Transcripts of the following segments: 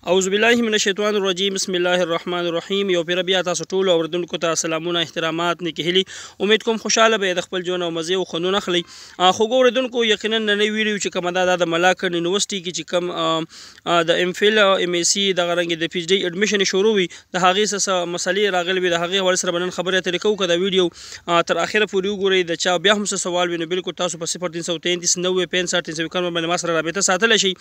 اعوذ بالله من الشیطان الرجیم بسم الله الرحمن الرحیم. یو پیر بیا تاسو ټول اوردونکو ته سلامونه احترامات نکهلی. امید کوم خوشاله به د خپل ژوند او مزه او خوندونه اخلي. خو ګوردونکو یقینا نن ویډیو چې کوم د ملاکن یونیورسيټي کې چې کوم د ام فیل او ام اس سی د غرنګ د پی ایچ ډی اډمیشن شروع وي د هغې څه مسلې راغلي وي د هغې حواله سره بنن خبرې اترې کوو. که دا ویډیو تر اخره پورې وګورئ د چا بیا هم څه سوال وي نو بالکل تاسو په 0333 90 65 351 باندې ما سره رابطه ساتلی شئ.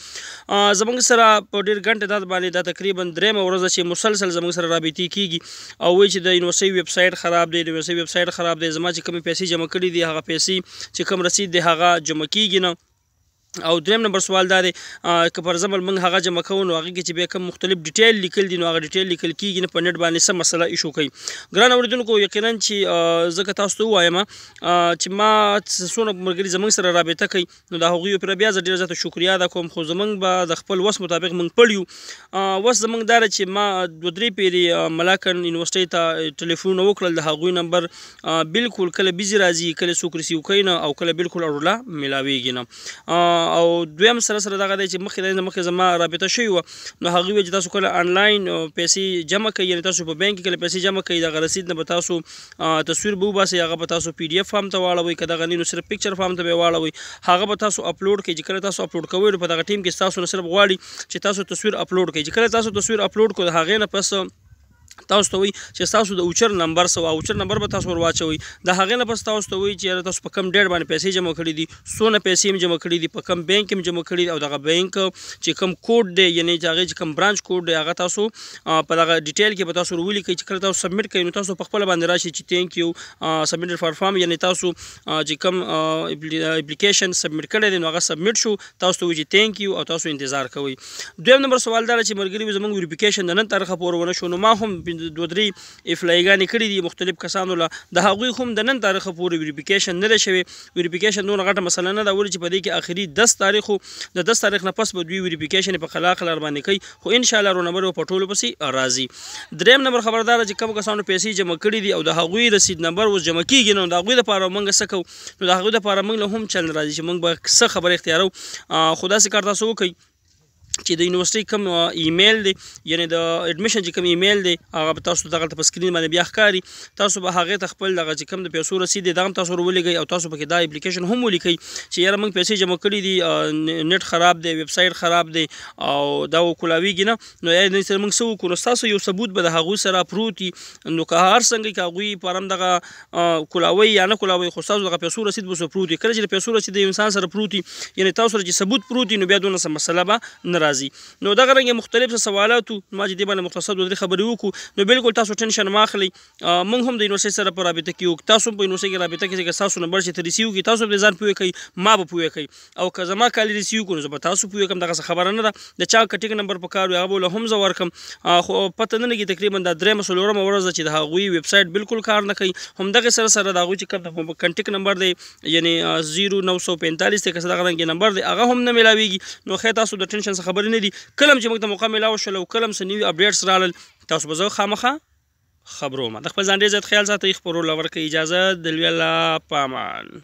زموږ سره په ډېر ګڼ باندې دا تقریبا درېمه ورځ چې مسلسل زموږ سره رابطې کیږي او وایي چې د یونیورسۍ ویب سایټ خراب دی، د یونیورسۍ ویب سایټ خراب دی. زما چې کومې پیسې جمع کړي دي هغه پیسې چې کوم رسید دی هغه جمع کیږي نه. او دریم نمبر سوال دا دی که پر زمل موږ هغه جمع کوو نو هغې کې چې بیا کوم مختلف ډیټیل لیکل دي نو هغه ډیټیل لیکل کیږي نه، په نیټ باندې څه مسله ایشو کوي. ګران اورېدونکو یقینا چې ځکه تاسو ته ووایم چې ما څونه ملګري زموږ سره رابطه کوي نو د هغوی پرې بیا زه ډېره زیاته شکریا ادا کوم. خو زموږ به د خپل وس مطابق موږ پړ یو. وس زموږ دا چې ما 2-3 پیرې ملاکن یونیورسټۍ ته ټلیفونونه وکړل، د هغوی نمبر بالکل کله بیزي راځي، کله څوک ریسیو کوي نه او کله بالکل اړوله میلاویږي نه. او دویم سره دغه دی چې مخکې زما رابطه شوې وه نو هغوی ویل چې تاسو کله آنلاین پیسې جمع کوئ، یعنې تاسو په بینک کې کله پیسې جمع کوئ دغه رسید نه به تاسو تصویر به وباسئ، هغه به تاسو پی ډي اف فارم ته واړوئ، که دغه نه نو صرف پکچر فارم ته به یې واړوئ، هغه به تاسو اپلوډ کړئ. چې کله تاسو اپلوډ کوئ نو په دغه ټیم کې ستاسو نه صرف غواړي چې تاسو تصویر اپلوډ کړئ. چې کله تاسو تصویر اپلوډ کړو د هغې نه پس تاسو ته وایي چې ستاسو د اوچر نمبر څه و، اوچر نمبر به تاسو ور واچوئ. د هغې نه پس تاسو ته وایي چې تاسو په کوم ډیټ باندې پیسې جمع کړي دي، څونه پیسې هم جمع کړي دي، په کوم بینک هم جمع کړي دي او دغه بینک چې کوم کوډ دی یعنې چې هغې چې کوم برانچ کوډ دی هغه تاسو په دغه ډیټیل کې به تاسو ور ولیکئ. چې کله تاسو سبمیټ کوئ نو تاسو په خپله باندې راشئ چې تھینک یو سبمیټډ فار فارم، یعنې تاسو چې کوم اپلیکیشن سبمیټ کړی دی نو هغه سبمیټ شو، تاسو ته وایي چې تھینک یو او تاسو انتظار کوئ. دویم نمبر سوال دا چې ملګري زموږ ویریفیکیشن د نن تاریخه پورې ونه شو نو ما هم 2-3 افلایګانې کړي دي مختلف کسانو له، د هغوی هم د نن تاریخه پورې ویریفیکیشن نه دی شوی. ویریفیکیشن دونه غټه مسله نه ده ولې چې په دې کې آخري 10 تاریخ و د 10 تاریخ نه پس به دوی ویریفیکیشن په خلاق لار باندې کوي، خو انشاءالله رو نمبر په ټولو پسې راځي. دریم نمبر خبردار چې کوم کسانو پیسې جمع کړي دي او د هغوی رسید نمبر اوس جمع کیږي نو د هغوی دپاره موږ څه کوو نو د هغوی دپاره موږ له هم چل راځي چې موږ به څه خبرې اختیارو. خو داسې کار تاسو وکئ چې د یونیورسټۍ کوم ایمیل دی یعنې د اډمیشن چې کوم ایمیل دی هغه به تاسو دغلته په سکرین باندې بیا ښکاري، تاسو به هغې ته خپل دغه چې کوم د پیسو رسید دی دغه هم تاسو ور ولیږئ او تاسو پکې دا اپلیکیشن هم ولیکئ چې یاره موږ پیسې جمع کړي دي، نیټ خراب دی، ویب سایټ خراب دی او دا وکولاویږي نه نو یا دې سره موږ څه وکړو نو ستاسو یو ثبوت به د هغوی سره پروت وي. نو که هر څنګه که هغوی په هم دغه کولاوئ یا نه کولاوئ خو ستاسو دغه پیسو رسید به پروت وي. کله چې د پیسو رسید د انسان سره پروت وي یعنې تاسو سره چې ثبوت پروت وي نو بیا دونه څه مسله به نه راځي. نو دغه رنګې مختلف سوالاتو ما چې دې باندې مختصر 2-3 خبرې وکړو نو بالکل تاسو ټینشن مه اخلئ. موږ هم د یونیورسۍ سره په رابطه کې یو، تاسو هم په یونیورسۍ کې رابطه کې چې ستاسو نمبر چې ته ریسیو کړي تاسو به ځان پوهه کوئ، ما به پوهه کوي او که زما کالي ریسیو کړو نو زه به تاسو پوهه کوم. دغه څه خبره نه ده د چا که ټیک نمبر په کار وي هغه به له هم زه ورکړم، خو پته نه لګي تقریبا دا 3-4 ورځ ده چې د هغوی ویب سایټ بالکل کار نه کوي. همدغې سره د هغوی چې کوم کنټیکټ نمبر دی یعنې 0945 دی که څه دغه رنګې نمبر دی هغه هم نه میلاویږي. نو خیر تاسو د ټینشن څخه خبرې نه دي، کله هم چې موږ ته موقع میلاو شول او کله هم څه نوي اپډیټس رالل تاسو به زه خامخا خبروم. د خپل ځان ډېر زیات خیال ساتئ، خپرولو ورکوئ اجازه د لوی الله په امان.